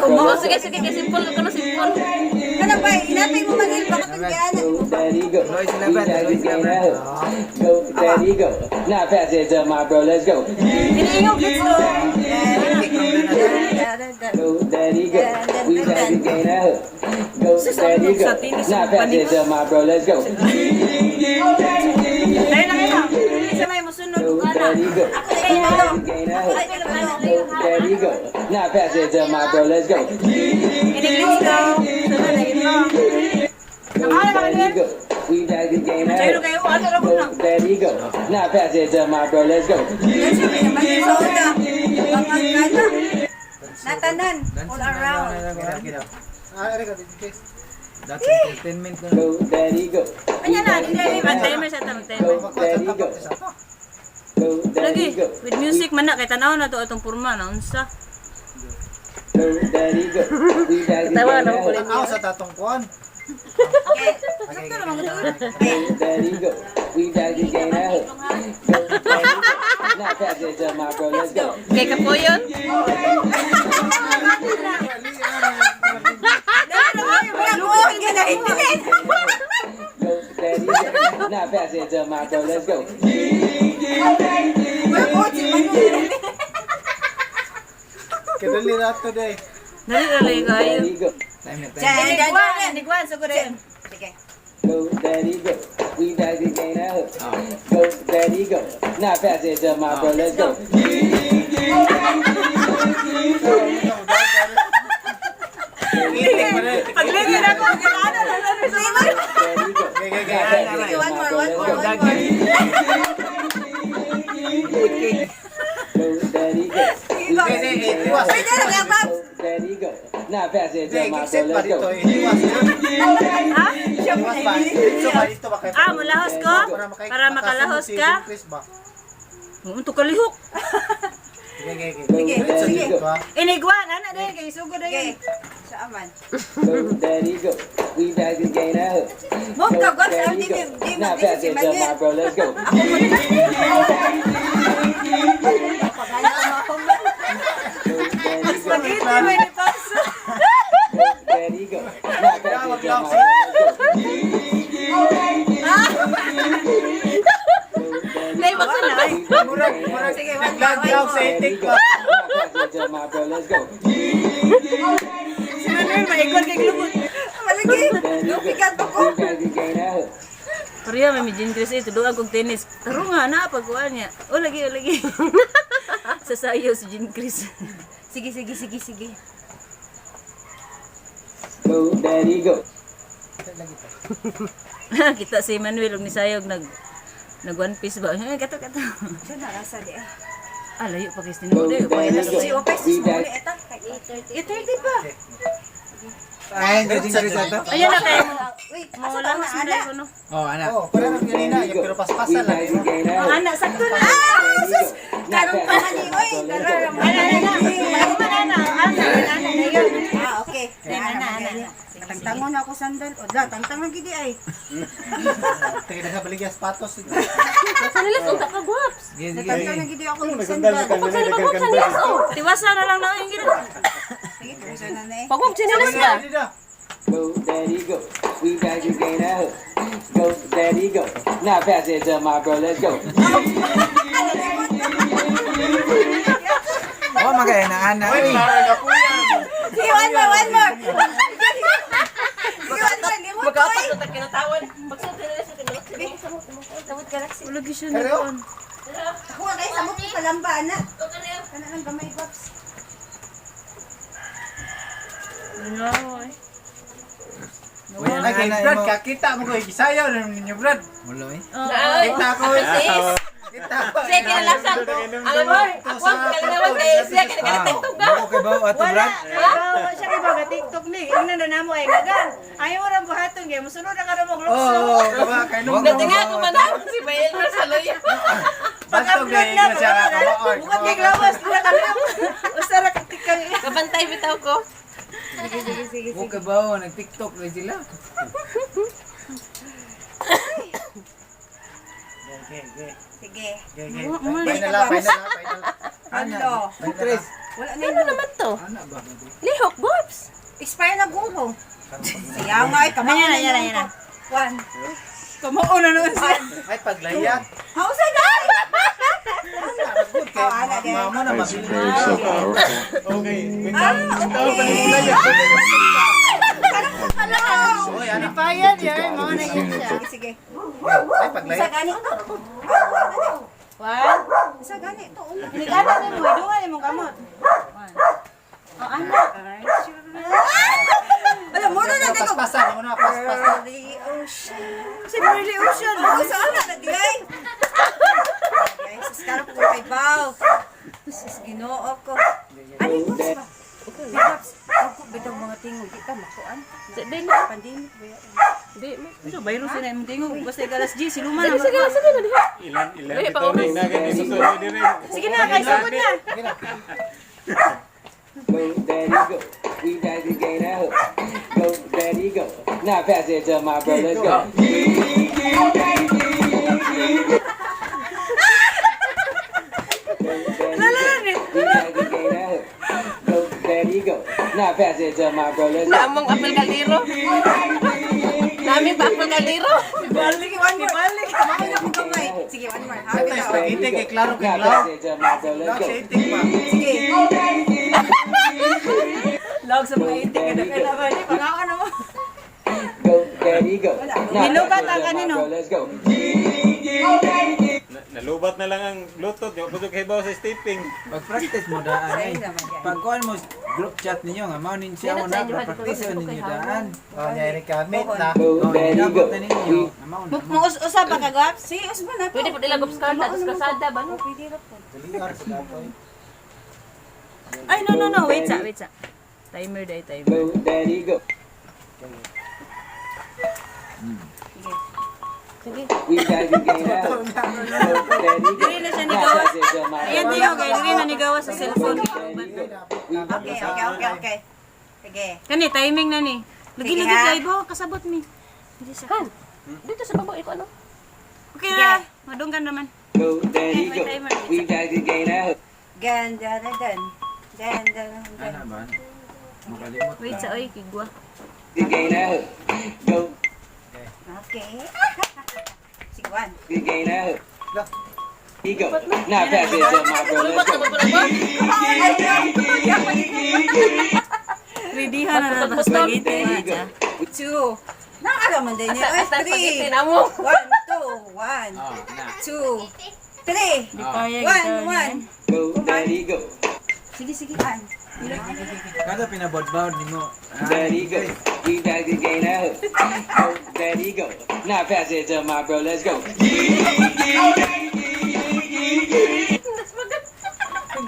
Oo, sige, sige, simple ko na simple. Ano ba? Inatay mo man yun. Bakit nagyaan? Daddy go. We back to gain that hook. Go, daddy go. Now pass it to my bro, let's go. Iniingog dito. Go, daddy go. We back to gain that hook. Go, daddy go. Now pass it to my bro, let's go. Tayo na kayo. Isa may musunod. Go, daddy go. We back to gain that hook. Go, daddy go. Now pass it to my bro, let's go. Iniingog ko. Sunod na ito. Go, daddy go. We back to gain that Tayo hook. kayo. Ano na ko Go, na? daddy go. Now pass it to my bro, let's go. Yan siya. May soda. Pangangkana. Natanan. All around. That's entertainment ko. Go, daddy go. Kanya na. Hindi. Timer sa timer. Go, daddy go. Go, daddy Lagi, go. with music man na, kay tanaw na to itong purma na unsa. Go, daddy go. We back to Tawa gain na that ulit. hook. Ako sa tatong kuan. Okay. Sakto naman ko. Go, daddy go. We back to gain that hook. Go, daddy go. Now pass it to my bro, let's go. Kay kapuyon. Go, daddy go. Now pass it to my bro, let's go. Kadali rato day. Dali kayo. Daddy go. Time na time. Nigwan. Nigwan. Sugurin. Sige. Go, daddy go. We back to gain that hook. Go, daddy go. Now pass it to my bro, let's go. Paglingin ako. Ano na lang. Daddy go. Okay. One more. One more. One more. Go, daddy go. We back to gain that hook. Pwede na kaya, Bob? Go, daddy go. Now pass it to Day, my bro, set pa let's go. dito. Iwas yun. Ha? Iwas ba? So ba dito ba kayo? Ah, mulahos ko? Para makalahos ka? Untuk kalihok. Sige. Go, daddy go. Inigwan, ana din kay sugod Okay. din. Sa aman. Go, daddy go. We back to gain that hook. Mom, Go, kagwan sa daddy go. di Now pass it to my bro, let's go. Go, daddy go. Spaghetti may nipaso. Go, daddy go. Now pass it to my bro, let's go. Nay masunod. Murag. Sige, one more. Naglaw sa itik ko. Let's go. Si Manuel, maikot kay glubot. Malagi. Lupikat pa ko. Pariya may Jean Chris ito doon kog tennis. Taro nga na pagkuan niya. O lagi. Sasayaw si Jean Chris. Sige. Go, daddy, go. Kita si Manuel og ni Sayog nag one piece ba? Kato. Saan narasa di ah? Ah, layo pa kay Go, Stino. Layo pa daddy, kay go. Si Opes, We small back. eta. 8:30 pa. Ay, hindi sa to. Ayun na kay Wait, mo asa lang na sa ana? ko no. Oh, anak. Oh, pero ganina, yung pero paspasan lang. Ang anak sakto na. Sus! Karong panani, oy. Karong panani. Ana. na yun. Ah, okay. Ana. Tangtangon ako sandal. O, da, tangtang lang gidi ay. Tingin na sa baligya sapatos. Sanilas unta ka guwaps. Sige. Tangtang lang gidi ako ng sandal. Tiwasa na lang na yung gina. Sige, tuloy na na eh. Pagwag sinilas ka. Go, daddy, go. We back to gain that hook. Go, daddy, go. Now pass it to my bro, let's go. Oh, magaya na anak. Sige, one more. Sige, one more. Limot ko eh. na kinatawan. Pagsunod nila sa tinulog. Tawad ka laksi. Ulagi siya Pero, na. Ako nga kayo, samot ko palamba, ana. Kana lang gamay, Pops. Ay, Brad, kakita mo ko, isayaw na ninyo, Brad. Mulo eh. Kita ko. Kita ko. Sige, kinalasan. Alam mo, ako ang kalinawan kayo. Siya, kinakatiktok ka. Okay ba, ato, Brad? Siya kayo baga TikTok ni. Yung nandun mo ay gagan. Ayaw mo rin buhaton kayo. Musunod na ka rin maglukso. Oo, kaba, kay nung Dati nga ako manawag si Bael Marcaloy. Pag-upload na siya kakabaon. Bukod kay Glawas. Tira ka lang. Usara ka tikang. Kabantay bitaw ko. Sige. Okay ba, nag-tiktok na sila. Okay. Sige. Final. Hello. Tres. Wala na Ano naman to? Ana ba? Lihok, Bobs. Expire na gulo. Siya nga, kamao Ayan na, na ayan na, yun. ayan na. One. Kamao na nun siya. Ay paglayat. Hausa na! Good kay ana, din. mama na mabilis. Okay. Wait Ah, lang. okay. Oy, ana. Payad yan, mga na yun siya. Sige, sige. Ay Isa paglayat. gani to. One. Isa gani to. Nagana din mo, idungan yung mong kamot. One. Oh, anak. Alam mo na natin ko. Paspasan mo na paspas. Really ocean. Si Burley Ocean. Oh, saan na na diay? Guys, sekarang po kay Bao. Sus, ginoo ko. Ano ko ba? Bigaps, ako bitong mga tingog kita makuan. Di na. Pandemic ba yan? Di mo. So, virus na yung tingog. Basta galas G, si Luma na. Sige, sige na diha. Ilan Ay, ito paunas. ning na ganito so dire. Sige na, kay sabot na. Go, daddy, go. We daddy gain that hook. Go, daddy, go. Now pass it to my bro. Let's go. Go, daddy, go. Now pass it to my bro. Let's go. Namong apel kaliro. Nami ba apel kaliro? Balik, one more. Balik. Kumain ako kamay. Sige, one more. Habi Tay ka. spaghetti kay klaro kay Now klaro. pass it to my bro. Let's Lang go. sa itik pa. Sige. Log sa mga itik. Kada ba ni pangakan mo. Go, daddy, go. Now Binugat pass it ang to my kanino. bro. Let's go. Nalubat na lang ang Bluetooth, yung pudog hibaw sa stepping. Pag-practice mo daan ay. Pag kuan mo group chat ninyo nga mao nin siya mo na practice ninyo daan. Oh, nyari kamit na. Go, Oh, daddy, go. inabot na ninyo. Mao na. Usap pa kagwap? Si Usman na to. Pwede po nila gupskada, tapos kasada ba no? Pwede na po. Tulingar sa datoy. Ay, no. Wait sa. Timer day, timer. Go, daddy, go. Sige. We daddy gain that hook. Go, daddy, go. Dili na siya Now nigawas. pass it to my Ayan bro. din yung dili na nigawas sa cellphone. Daddy, go. We Okay. Sige. Kani, timing na ni. Lagi Sige, lagi ha? live ho, kasabot mi. Hindi siya. Han. Dito sa baba iko ano? Okay na. Madunggan naman. Go, daddy, go. We daddy gain that hook. Ganda na dan. Ganda na dan. Ana ba? Makalimot. Wait sa oy, kigwa. We gain that hook. Go, Okay. Sige, one. we gain that hook. Lah. He go. Now pass it to my bro. Let's go. Ready ha na na spaghetti na siya. Two. Nakakalaman din niya. Ay, Asa three. spaghetti namo. One, two. One, Oh, na. two, three. Kaya One. Go, daddy, go. Sige. One. Kada pinabodbawd nimo. Daddy, go. We daddy gain that hook. Go, daddy, go. Now pass it to my bro. Let's go.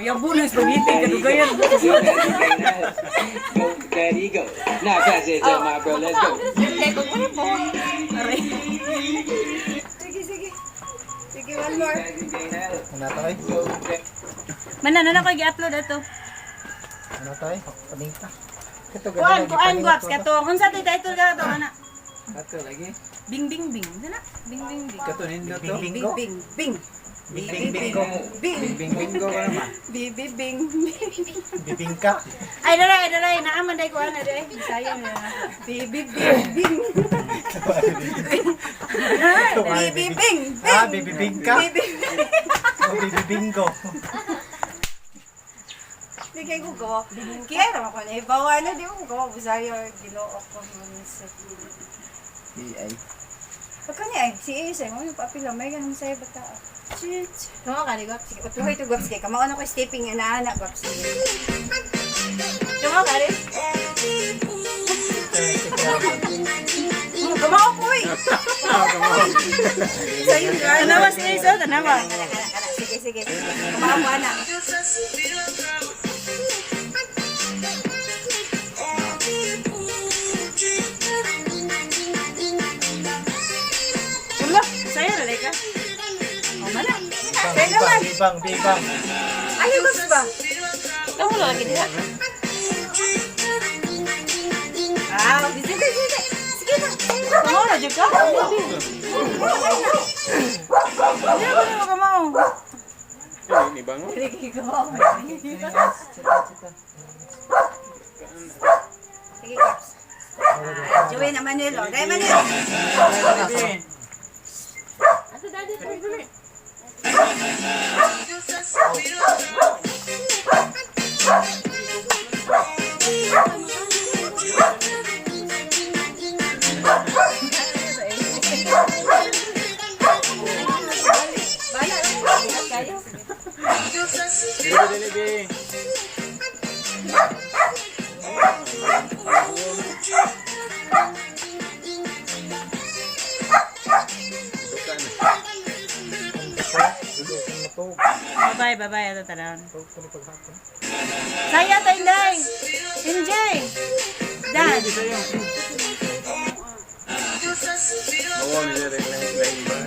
Yabo na spaghetti kadugayan. We daddy gain that hook. Go, daddy, go. Now pass it to my bro. Let's go. Dili ko ko po. Aray. Sige, one more. Daddy gain that hook. Ana tay? Go, daddy. Manan na ko gi-upload ato. Ano tay? Paningka. Ito Kuan guwaps katong unsa tay title ka to ana? Ato lagi. Bing bing bing. Dana? Bing bing bing. Kato nindo to. Bing, bing, bing. Bing bing ko. Bing, Bing bing ko ka naman. bing. Bibingka. Ay dala naaman day ko ana day. Sayang na. Bing. Bing. Ah, bibingka. Oh, bibingko. Di kay ko gawa. Kaya naman ko na ibawa na di ko gawa busayo ginoo ko sa Ay. Pagkanya ay si Isa mo yung papila may ganun sa'yo bata. Shit. Tama ka ni guwaps. Sige, utuloy ito gaps kay kamao na ko stepping ana gaps. Tama ka rin. Kamao ko eh. Sa'yo ka. Tanawa si Isa, tanawa. Sige. Kamao ko ana. Wala, sayo na ka. O mana? Bibang. Ayaw gaps ba? Kamu lang lagi diha. Sige. Sige na. Kamao na jud ka. Hindi ko kamao. Ini bangun. Sige ko. Sige Gaps. Joey na Manilo. Dahil Manilo. Ato daddy to dili. Bala lang kayo. Dili, dili. Bye-bye, ato tanan. Saya tayo, Inday. Enjoy. Dan. Oo, nila rin lain ba?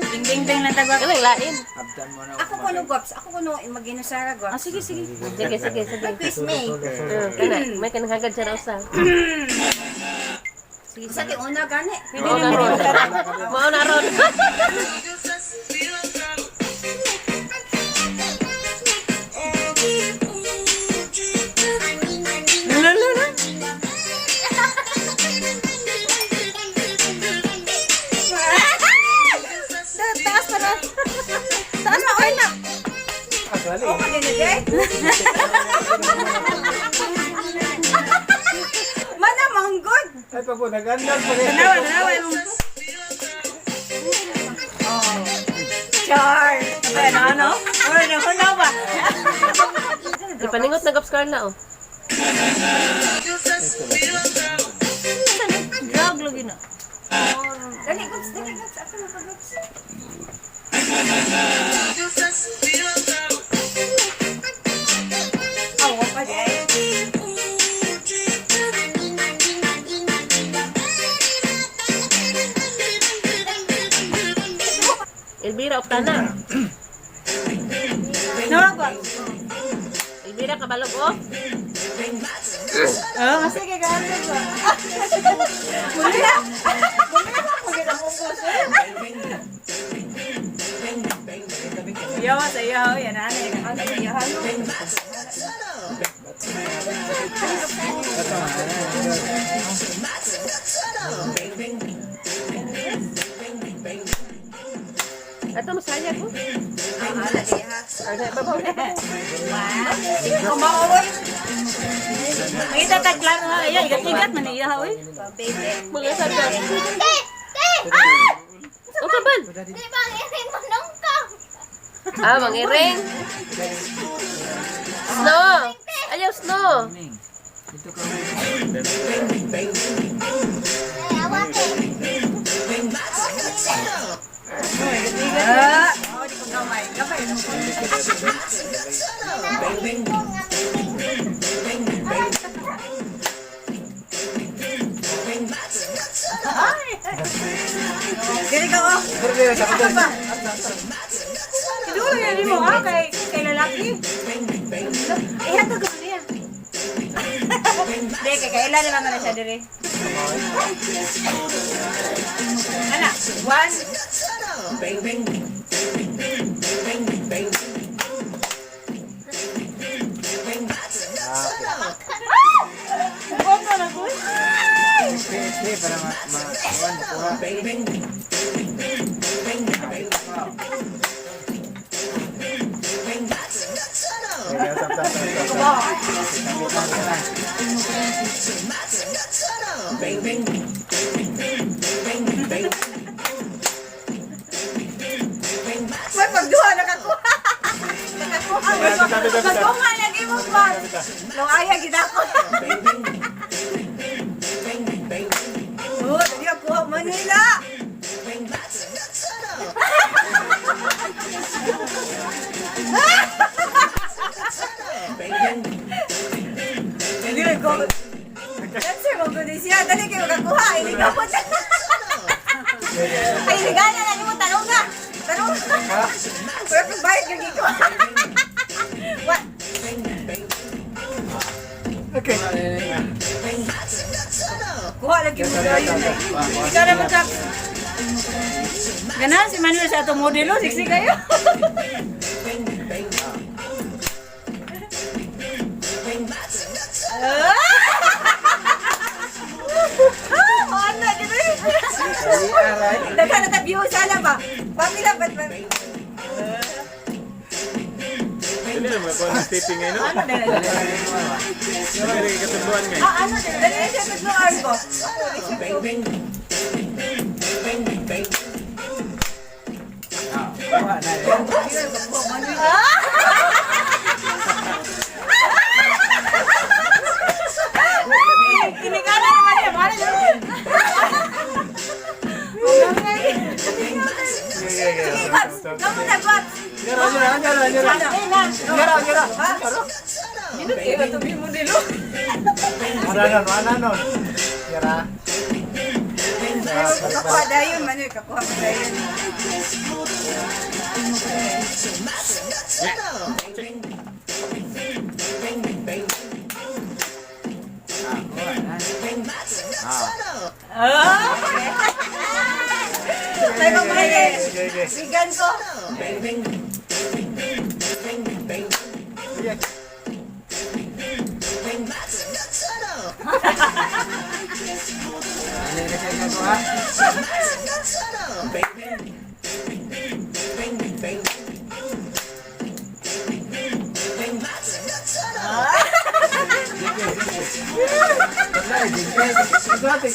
Ding-ding-ding lang tagwag. Ano lain? Abdan mo na Ako kuno Gaps. Ako kuno maginusara Gaps. Sige. Sige. Quiz me. Kana, may kanahagad sa usa. Sa ti una gani. Mao na ron. Mao na ron. Taas pa na. Taas na oy na. Oh, maginigay. Mana manggod. Ay pa po, nagandang pa rin. Tanawa yung... Char. Ano? Wala na, wala ba? Ipaningot na Gaps Carla oh. Drug lagi na. Dali Gaps, dali Gaps. Ako na pa Gaps. Awa pa day. Elvira Octana. Nawag ba? Elvira Kabalog oh. Sige, gano'n ba? Yawa sa iyaw, yan ane. Ano iyahan mo? Ato masaya ko. Ala iyahan. Ano babaw na ko. Kumaoy. Makita tagklaro ha. Ayan, igat-igat man iyaw eh. Baby. Mga sagad. O saban? Ah, mangiring. Snow. Ayaw snow. Dito ka Oh, di ko gamay. Gamay. Dili ka oh. Pero sa kapatid. Siguro yan mo ha, kay lalaki. Ihatag ko niya. Hindi, kay kailan naman na siya dire. Ana, one. Bongo na ko. Okay, para ma-awan mo kuha. Kaya tap. May pagduha nakakuha. Nakakuha. Nakakuha lagi mo ba? Nung aya gidako. Oh, dali ako Manila. Dali ko. Dancer mo ko siya. Dali kayo nakakuha. Iligaw mo na. Ay, iligaw na lang mo. Tanong na. Tanong na. Pero kung bayad yung giko. What? Okay. Kuha lagi mo na yun. Ikaw na mo Ganahan si Manuel sa atong modelo, siksi kayo. Ano, gano'n yun? Ay, aray. Daghan na view sana ba? Pamila ba't ba? Dili naman ko ang stepping ngayon. No? Ano din? Dili ka katuluan ngayon. Ano din? Dali siya tutluan ko. Kuha na rin. Kinikala naman yan. Ano yun? Sige, Babs. Kamu na, Babs. Nyara. Ino kayo ito yung modelo. Mana nun? Nyara. Kakuha dayon, Manuel. Kakuha mo dayon. Kuha na. Tayo ba mga Bigan ko.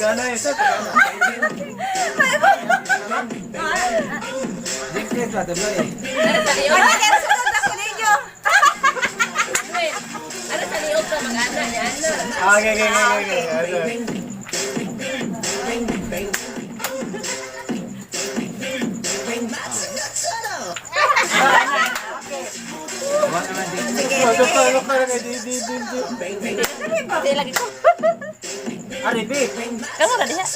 Ano na siya gagawa? Jingkes lah tuloy. Ano sa liog? Ano kaya sunod ako ninyo? Ano sa liog ka mag-ana niya? Okay. Kuha naman jingkes. Hindi lagi ko. Aripi. Kamu na diha?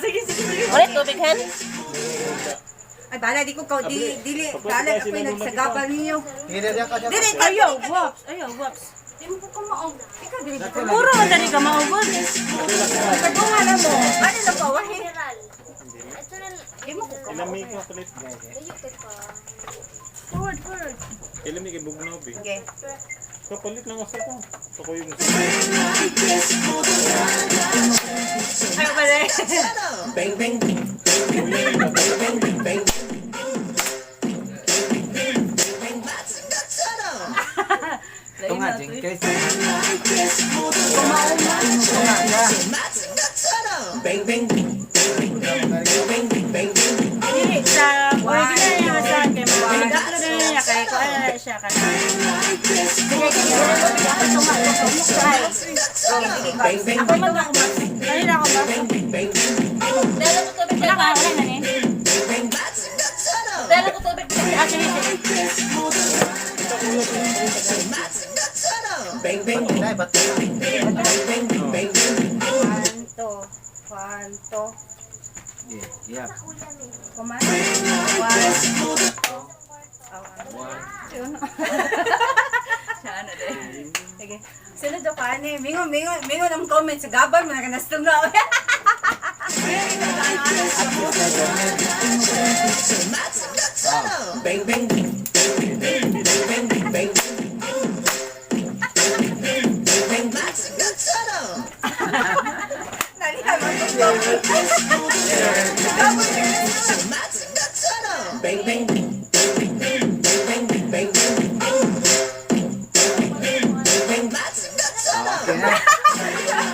Sige. Ulit, tubighan. Ay, bala, di ko dili. Bala, ako yung nagsagabal ninyo. Hindi dia ka Dili, Ayaw, waps. Di mo ko maog. Ikaw, dili ko. Puro man dali ka maubod. Kagunga na mo. Ano na pa, wahin? Di mo ko Ilami ko kulit. Forward. Ilami kay bugnaw bi. Okay. Kapalit lang ako ko. Ako yung Ayaw ba rin? Ito nga jingkes. Kumain ka. Dili sa original niya sa kay mag-upload na niya kay ko ano na siya kana. Ako man ako mas. Kanina ako mas. Dala ko tubig. Wala ka na ni. Dala ko tubig. Sige. Ay, ba't Kwanto. Yeah. Kumain. Ano din? Sige. Sunod ako, ani. Mingon ang comment sa gaban mo na kanastong na. Nalihan mo ito.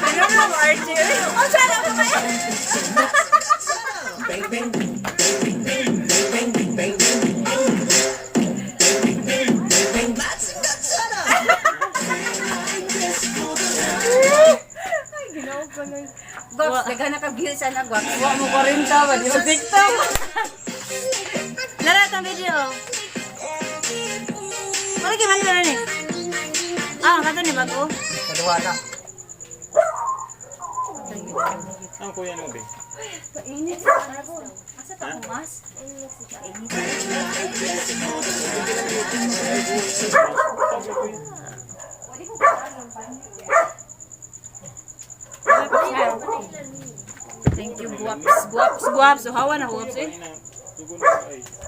Ano na mo, Archie? Ang sana mo ba yan? Gops, naghan na ka-view sa nagwak. Wa mo 40 ba di mo TikTok. Lara tong video. Wala kay man ni. Kato ni bago. Kedua na. ang kuya mo be. Painit sa aragon. Asa pa kumas? Painit. Wali ko pa ang painit. Wala pa siya. Thank you, guwaps. Guwaps, guwaps. So, hawa na guwaps eh.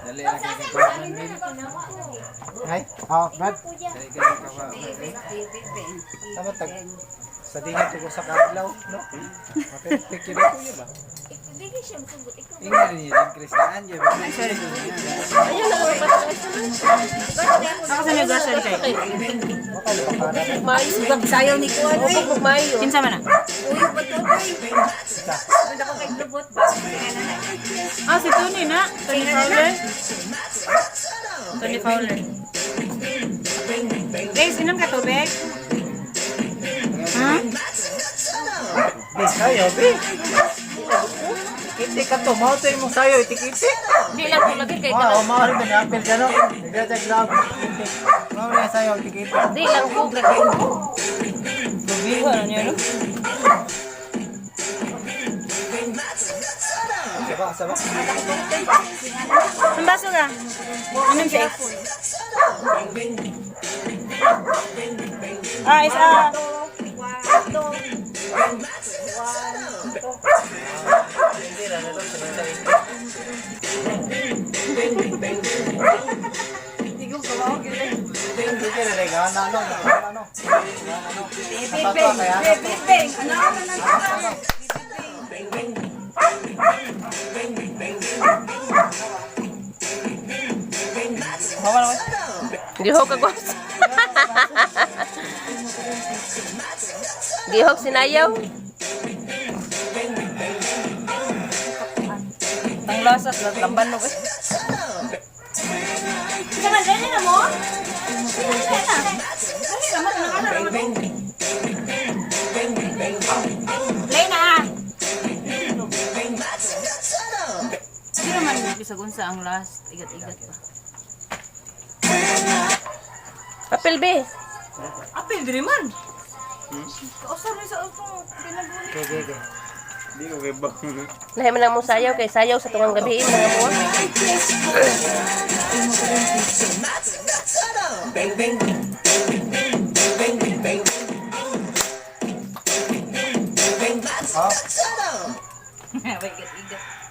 Dali lang kay kakuha man rin. Ay, Brad. Dali kay kakuha man rin. Sama tag sa dingat ko sa kadlaw, no? Mapipik yun ako yun ba? Ingnan niyo yung kristaan yun. Ayun na lang Ako sa mga grocery kayo. Mayo. Sayaw ni ko ano eh. Mayo. Kinsa man na? Uyo pa to ay. Wala ko kay lubot ba? Ah, si Tony na. Tony Fowler. Tony Fowler. Guys, inom ka tubig? Ha? Bis kayo, bi. Tikiti ka to, mao to imong sayo, tikiti. Di lang ko lagi kay Oo, mao rin man apel ka no. Nagdadag lang. Mao rin sayo, tikiti. Di lang ko lagi. Ano niya, no? Saba. Ang baso ka? Anong siya? Ah, isa. Hindi ka rin ano. Bibing. Ano ako na Hawa na Gihok ako. Gihok sinayaw. Ang lasas, lamban no eh. Sama dali na mo? Dali na mo nakana mo. Lena. Hindi naman bisag unsa ang last. Igat-igat pa. Apel be. Apil diri man. Kausar ni sa utong pinaguli. Okay. Di ko kay bang. Lahi man lang mo sayaw kay sayaw sa tungang gabi mga mo. Igat-igat.